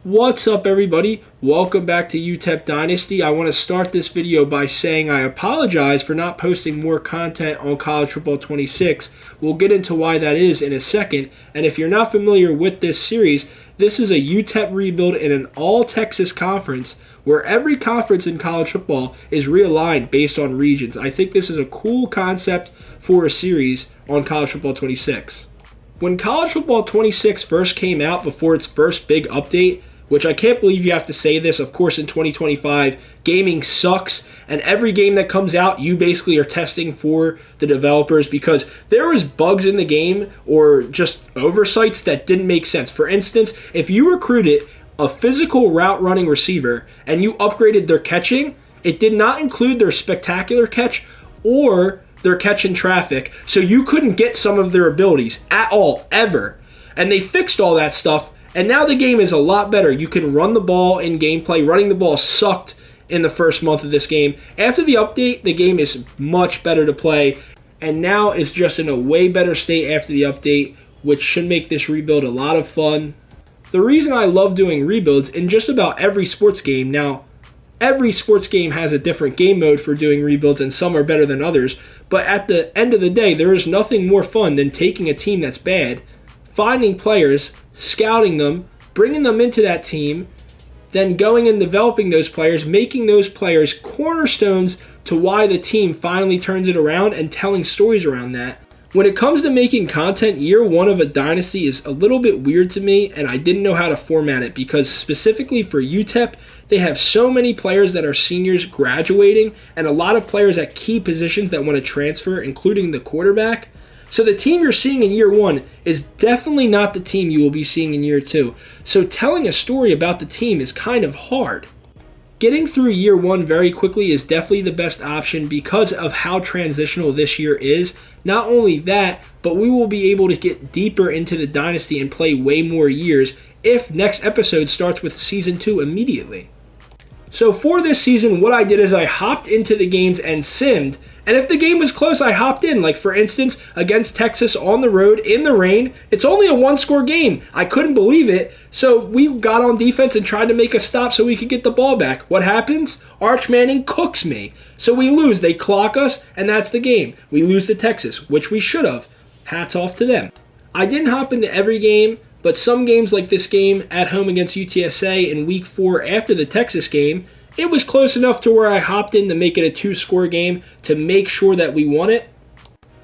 What's up, everybody? Welcome back to UTEP Dynasty. I want to start this video by saying I apologize for not posting more content on College Football 26. We'll get into why that is in a second. And if you're not familiar with this series, this is a UTEP rebuild in an all-Texas conference where every conference in college football is realigned based on regions. I think this is a cool concept for a series on College Football 26. When College Football 26 first came out before its first big update, which I can't believe you have to say this, of course in 2025, gaming sucks, and every game that comes out, you basically are testing for the developers because there was bugs in the game or just oversights that didn't make sense. For instance, if you recruited a physical route running receiver and you upgraded their catching, it did not include their spectacular catch or their catch in traffic, so you couldn't get some of their abilities at all, ever. And they fixed all that stuff, and now the game is a lot better. You can run the ball in gameplay. Running the ball sucked in the first month of this game. After the update, the game is much better to play, and now it's just in a way better state after the update, which should make this rebuild a lot of fun. The reason I love doing rebuilds in just about every sports game, now, every sports game has a different game mode for doing rebuilds, and some are better than others, but at the end of the day, there is nothing more fun than taking a team that's bad, finding players, scouting them, bringing them into that team, then going and developing those players, making those players cornerstones to why the team finally turns it around and telling stories around that. When it comes to making content, year one of a dynasty is a little bit weird to me, and I didn't know how to format it because specifically for UTEP, they have so many players that are seniors graduating and a lot of players at key positions that want to transfer, including the quarterback. So the team you're seeing in year one is definitely not the team you will be seeing in year two. So telling a story about the team is kind of hard. Getting through year one very quickly is definitely the best option because of how transitional this year is. Not only that, but we will be able to get deeper into the dynasty and play way more years if next episode starts with season 2 immediately. So for this season, what I did is I hopped into the games and simmed, and if the game was close, I hopped in. Like for instance, against Texas on the road in the rain, it's only a one-score game. I couldn't believe it, so we got on defense and tried to make a stop so we could get the ball back. What happens? Arch Manning cooks me. So we lose. They clock us, and that's the game. We lose to Texas, which we should have. Hats off to them. I didn't hop into every game, but some games like this game at home against UTSA in week 4 after the Texas game, it was close enough to where I hopped in to make it a 2-score game to make sure that we won it.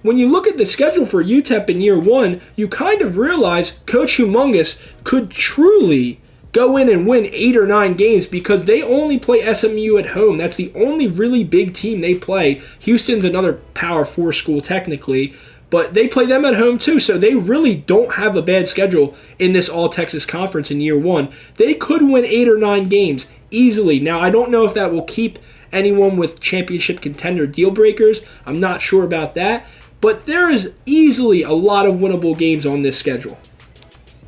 When you look at the schedule for UTEP in year one, you kind of realize Coach Humongous could truly go in and win 8 or 9 games because they only play SMU at home. That's the only really big team they play. Houston's another Power 4 school technically, but they play them at home too, so they really don't have a bad schedule in this All-Texas Conference in year one. They could win 8 or 9 games easily. Now, I don't know if that will keep anyone with championship contender deal breakers. I'm not sure about that, but there is easily a lot of winnable games on this schedule.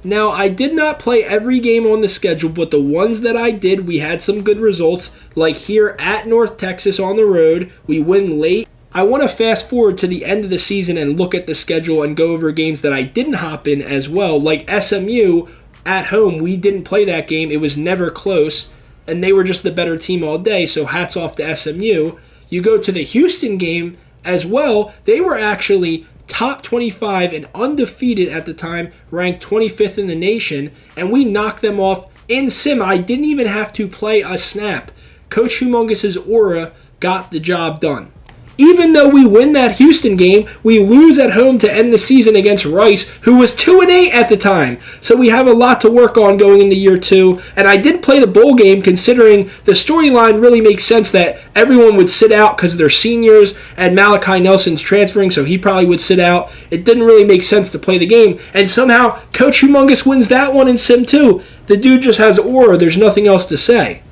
Now, I did not play every game on the schedule, but the ones that I did, we had some good results, like here at North Texas on the road. We win late. I want to fast forward to the end of the season and look at the schedule and go over games that I didn't hop in as well, like SMU at home. We didn't play that game. It was never close, and they were just the better team all day, so hats off to SMU. You go to the Houston game as well. They were actually top 25 and undefeated at the time, ranked 25th in the nation, and we knocked them off in sim. I didn't even have to play a snap. Coach Humongous's aura got the job done. Even though we win that Houston game, we lose at home to end the season against Rice, who was 2-8 at the time. So we have a lot to work on going into year two. And I did play the bowl game considering the storyline really makes sense that everyone would sit out because they're seniors and Malachi Nelson's transferring, so he probably would sit out. It didn't really make sense to play the game. And somehow Coach Humongous wins that one in Sim 2. The dude just has aura. There's nothing else to say.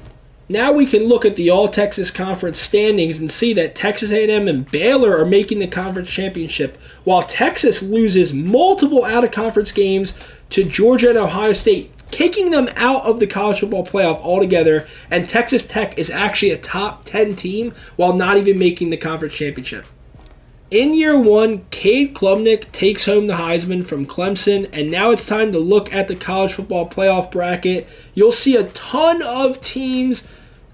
Now we can look at the All-Texas Conference standings and see that Texas A&M and Baylor are making the conference championship, while Texas loses multiple out-of-conference games to Georgia and Ohio State, kicking them out of the college football playoff altogether, and Texas Tech is actually a top 10 team while not even making the conference championship. In year one, Cade Klubnik takes home the Heisman from Clemson, and now it's time to look at the college football playoff bracket. You'll see a ton of teams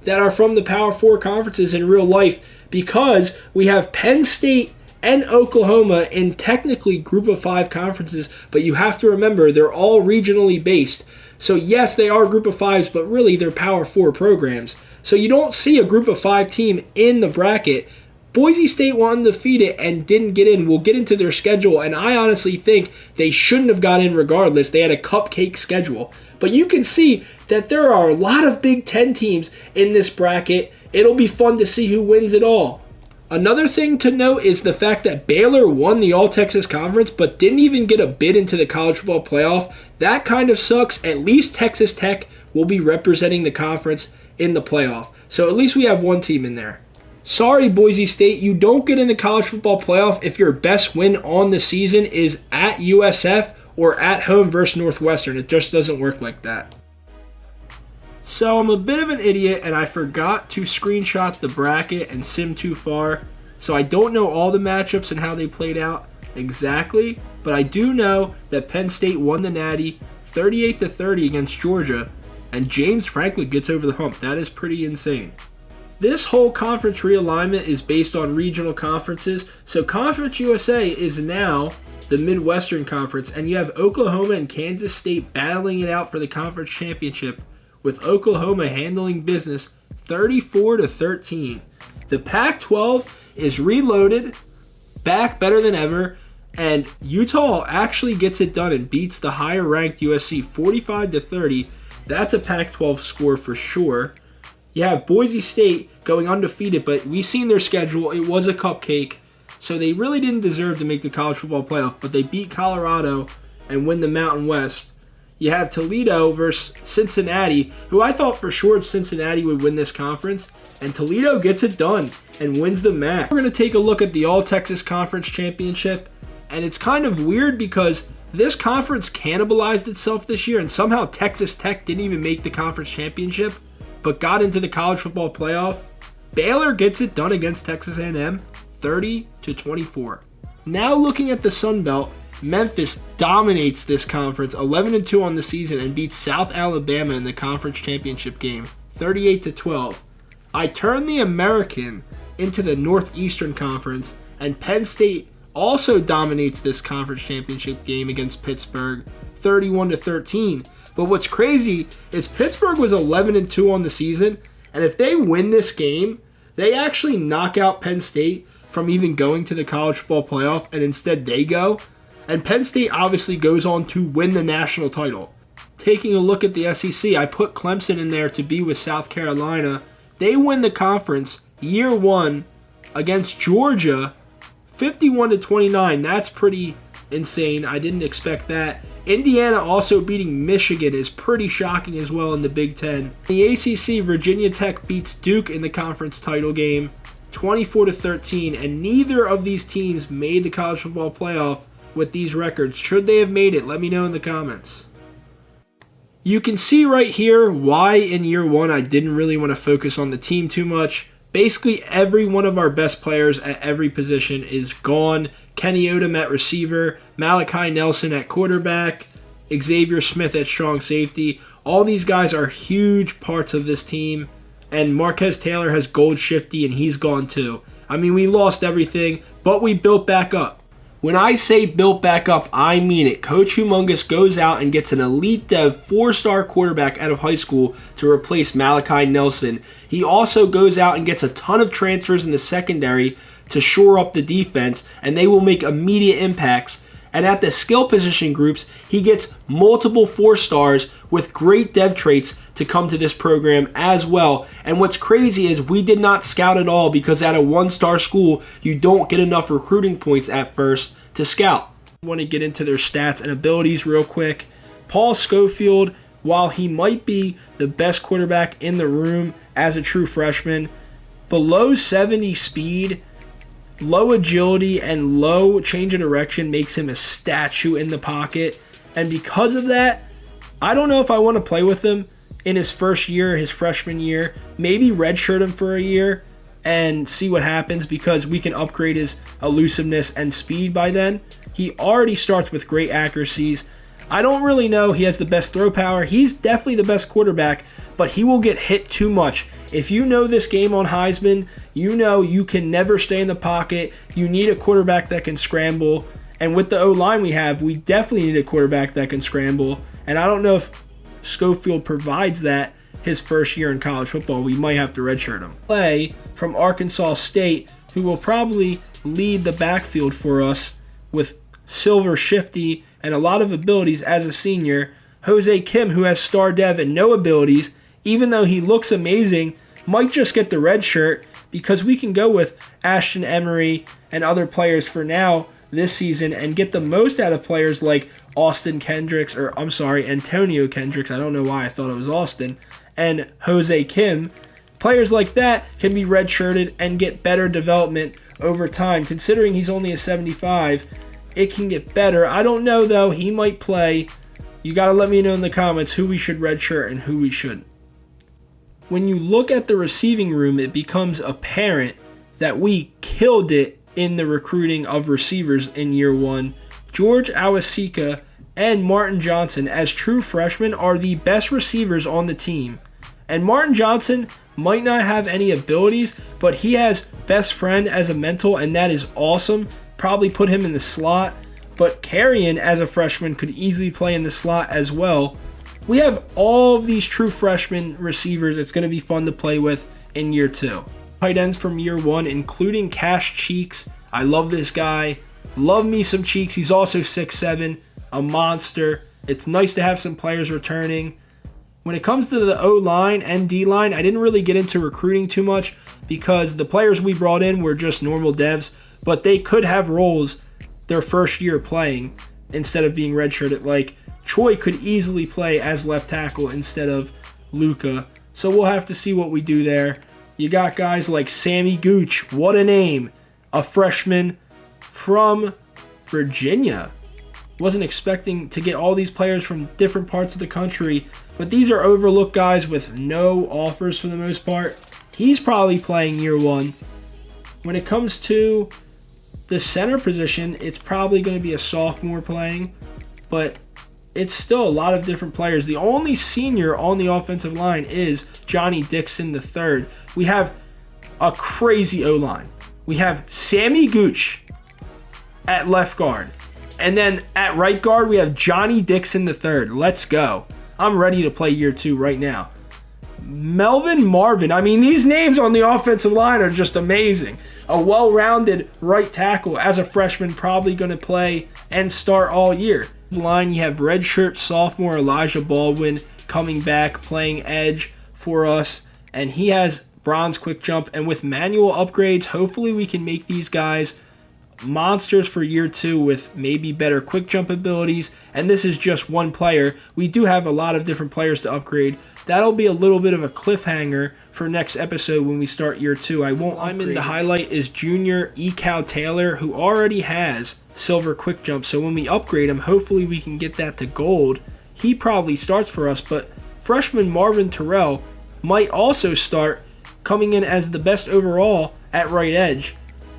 that are from the Power 4 conferences in real life because we have Penn State and Oklahoma in technically Group of 5 conferences, but you have to remember they're all regionally based. So yes, they are Group of 5s, but really they're Power 4 programs. So you don't see a Group of 5 team in the bracket. Boise State went undefeated and didn't get in. We'll get into their schedule, and I honestly think they shouldn't have got in regardless. They had a cupcake schedule. But you can see that there are a lot of Big Ten teams in this bracket. It'll be fun to see who wins it all. Another thing to note is the fact that Baylor won the All-Texas Conference but didn't even get a bid into the college football playoff. That kind of sucks. At least Texas Tech will be representing the conference in the playoff. So at least we have one team in there. Sorry, Boise State, you don't get in the college football playoff if your best win on the season is at USF or at home versus Northwestern. It just doesn't work like that. So I'm a bit of an idiot and I forgot to screenshot the bracket and sim too far. So I don't know all the matchups and how they played out exactly, but I do know that Penn State won the Natty 38-30 against Georgia, and James Franklin gets over the hump. That is pretty insane. This whole conference realignment is based on regional conferences, so Conference USA is now the Midwestern Conference, and you have Oklahoma and Kansas State battling it out for the conference championship, with Oklahoma handling business 34-13. The Pac-12 is reloaded, back better than ever, and Utah actually gets it done and beats the higher-ranked USC 45-30. That's a Pac-12 score for sure. You have Boise State going undefeated, but we've seen their schedule. It was a cupcake, so they really didn't deserve to make the college football playoff, but they beat Colorado and win the Mountain West. You have Toledo versus Cincinnati, who I thought for sure Cincinnati would win this conference, and Toledo gets it done and wins the MAC. We're going to take a look at the All-Texas Conference Championship, and it's kind of weird because this conference cannibalized itself this year, and somehow Texas Tech didn't even make the conference championship, but got into the college football playoff. Baylor gets it done against Texas A&M, 30-24. Now looking at the Sun Belt, Memphis dominates this conference, 11-2 on the season, and beats South Alabama in the conference championship game, 38-12. I turn the American into the Northeastern Conference, and Penn State also dominates this conference championship game against Pittsburgh, 31-13. But what's crazy is Pittsburgh was 11-2 on the season, and if they win this game, they actually knock out Penn State from even going to the college football playoff, and instead they go. And Penn State obviously goes on to win the national title. Taking a look at the SEC, I put Clemson in there to be with South Carolina. They win the conference year one against Georgia, 51-29. That's pretty insane. I didn't expect that. Indiana also beating Michigan is pretty shocking as well in the Big Ten. In the ACC, Virginia Tech beats Duke in the conference title game, 24-13, and neither of these teams made the college football playoff with these records. Should they have made it? Let me know in the comments. You can see right here why in year one I didn't really want to focus on the team too much. Basically, every one of our best players at every position is gone. Kenny Odom at receiver, Malachi Nelson at quarterback, Xavier Smith at strong safety. All these guys are huge parts of this team. And Marquez Taylor has gold shifty, and he's gone too. I mean, we lost everything, but we built back up. When I say built back up, I mean it. Coach Humongous goes out and gets an elite dev 4-star quarterback out of high school to replace Malachi Nelson. He also goes out and gets a ton of transfers in the secondary to shore up the defense, and they will make immediate impacts. And at the skill position groups, he gets multiple 4-stars with great dev traits to come to this program as well. And what's crazy is we did not scout at all because at a 1-star school, you don't get enough recruiting points at first to scout. I want to get into their stats and abilities real quick. Paul Schofield, while he might be the best quarterback in the room as a true freshman, below 70 speed, low agility, and low change of direction makes him a statue in the pocket. And because of that, I don't know if I want to play with him in his first year, his freshman year. Maybe redshirt him for a year and see what happens, because we can upgrade his elusiveness and speed by then. He already starts with great accuracies. I don't really know he has the best throw power. He's definitely the best quarterback, but he will get hit too much. If you know this game on Heisman, you know you can never stay in the pocket. You need a quarterback that can scramble. And with the O-line we have, we definitely need a quarterback that can scramble. And I don't know if Schofield provides that his first year in college football. We might have to redshirt him. Play from Arkansas State, who will probably lead the backfield for us with Silver, shifty, and a lot of abilities as a senior. Jose Kim, who has star dev and no abilities, even though he looks amazing, might just get the red shirt, because we can go with Ashton Emery and other players for now this season and get the most out of players like Antonio Kendricks. I don't know why I thought it was Austin. And Jose Kim. Players like that can be redshirted and get better development over time. Considering he's only a 75, it can get better. I don't know, though. He might play. You got to let me know in the comments who we should redshirt and who we shouldn't. When you look at the receiving room, it becomes apparent that we killed it in the recruiting of receivers in year one. George Awasika and Martin Johnson, as true freshmen, are the best receivers on the team. And Martin Johnson might not have any abilities, but he has best friend as a mentor, and that is awesome. Probably put him in the slot, but Carrion as a freshman could easily play in the slot as well. We have all of these true freshman receivers. It's going to be fun to play with in year two. Tight ends from year one, including Cash Cheeks. I love this guy. Love me some Cheeks. He's also 6'7", a monster. It's nice to have some players returning. When it comes to the O-line and D-line, I didn't really get into recruiting too much because the players we brought in were just normal devs, but they could have roles their first year playing instead of being redshirted. Like Troy could easily play as left tackle instead of Luca. So we'll have to see what we do there. You got guys like Sammy Gooch. What a name. A freshman from Virginia. Wasn't expecting to get all these players from different parts of the country, but these are overlooked guys with no offers for the most part. He's probably playing year one. When it comes to the center position, it's probably going to be a sophomore playing, but it's still a lot of different players. The only senior on the offensive line is Johnny Dixon III. We have a crazy O-line. We have Sammy Gooch at left guard. And then at right guard, we have Johnny Dixon III. Let's go. I'm ready to play year two right now. Melvin Marvin. I mean, these names on the offensive line are just amazing. A well-rounded right tackle as a freshman, probably going to play and start all year. Line, you have redshirt sophomore Elijah Baldwin coming back, playing edge for us. And he has bronze quick jump. And with manual upgrades, hopefully we can make these guys monsters for year two with maybe better quick jump abilities. And this is just one player. We do have a lot of different players to upgrade. That'll be a little bit of a cliffhanger for next episode when we start year two. I won't upgrade. The highlight is junior Ecal Taylor, who already has silver quick jump. So when we upgrade him, hopefully we can get that to gold. He probably starts for us, but freshman Marvin Terrell might also start, coming in as the best overall at right edge.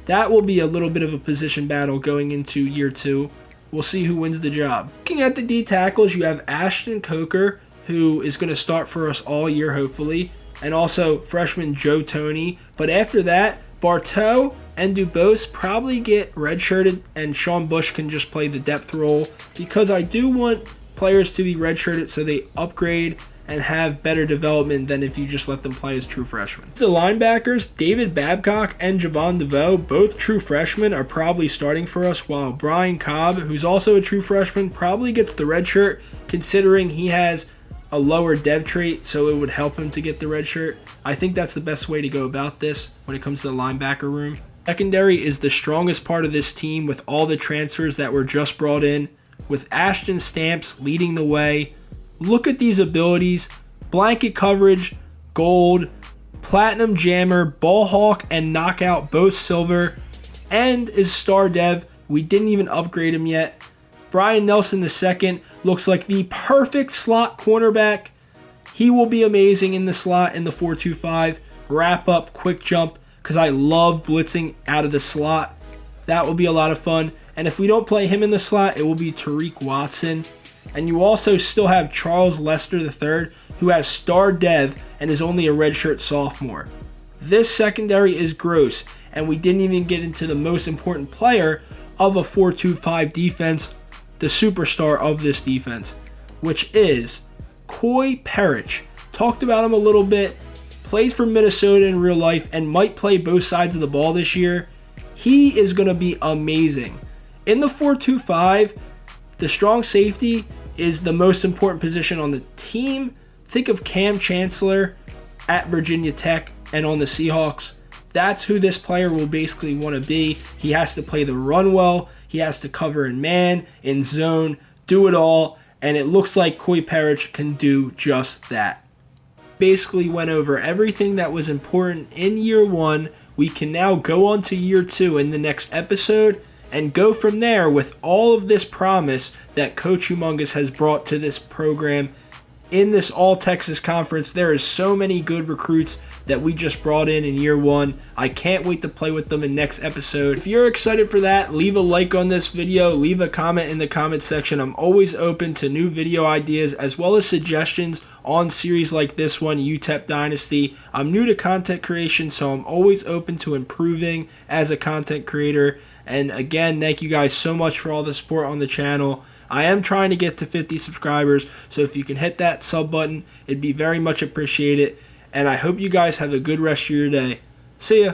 That will be a little bit of a position battle going into year two. We'll see who wins the job. Looking at the D tackles, you have Ashton Coker, who is going to start for us all year, hopefully, and also freshman Joe Toney. But after that, Bartow and Dubose probably get redshirted, and Sean Bush can just play the depth role, because I do want players to be redshirted so they upgrade and have better development than if you just let them play as true freshmen. The linebackers, David Babcock and Javon DeVoe, both true freshmen, are probably starting for us, while Brian Cobb, who's also a true freshman, probably gets the red shirt, considering he has a lower dev trait, so it would help him to get the red shirt. I think that's the best way to go about this when it comes to the linebacker room. Secondary is the strongest part of this team with all the transfers that were just brought in, with Ashton Stamps leading the way. Look at these abilities: blanket coverage, gold, platinum jammer, ball hawk, and knockout, both silver, and is star dev. We didn't even upgrade him yet. Brian Nelson II looks like the perfect slot cornerback. He will be amazing in the slot in the 4-2-5. Wrap up, quick jump, because I love blitzing out of the slot. That will be a lot of fun. And if we don't play him in the slot, it will be Tariq Watson. And you also still have Charles Lester III, who has star dev and is only a redshirt sophomore. This secondary is gross, and we didn't even get into the most important player of a 4-2-5 defense, the superstar of this defense, which is Coy Parrish. Talked about him a little bit, plays for Minnesota in real life and might play both sides of the ball this year. He is going to be amazing. In the 4-2-5, the strong safety is the most important position on the team. Think of Cam Chancellor at Virginia Tech and on the Seahawks. That's who this player will basically want to be. He has to play the run well. He has to cover in man, in zone, do it all. And it looks like Coy Parrish can do just that. Basically went over everything that was important in year one. We can now go on to year two in the next episode and go from there with all of this promise that Coach Humongous has brought to this program. In this All-Texas Conference, there is so many good recruits that we just brought in year one. I can't wait to play with them in next episode. If you're excited for that, leave a like on this video, leave a comment in the comment section. I'm always open to new video ideas as well as suggestions on series like this one, UTEP Dynasty. I'm new to content creation, so I'm always open to improving as a content creator. And again, thank you guys so much for all the support on the channel. I am trying to get to 50 subscribers, so if you can hit that sub button, it'd be very much appreciated. And I hope you guys have a good rest of your day. See ya.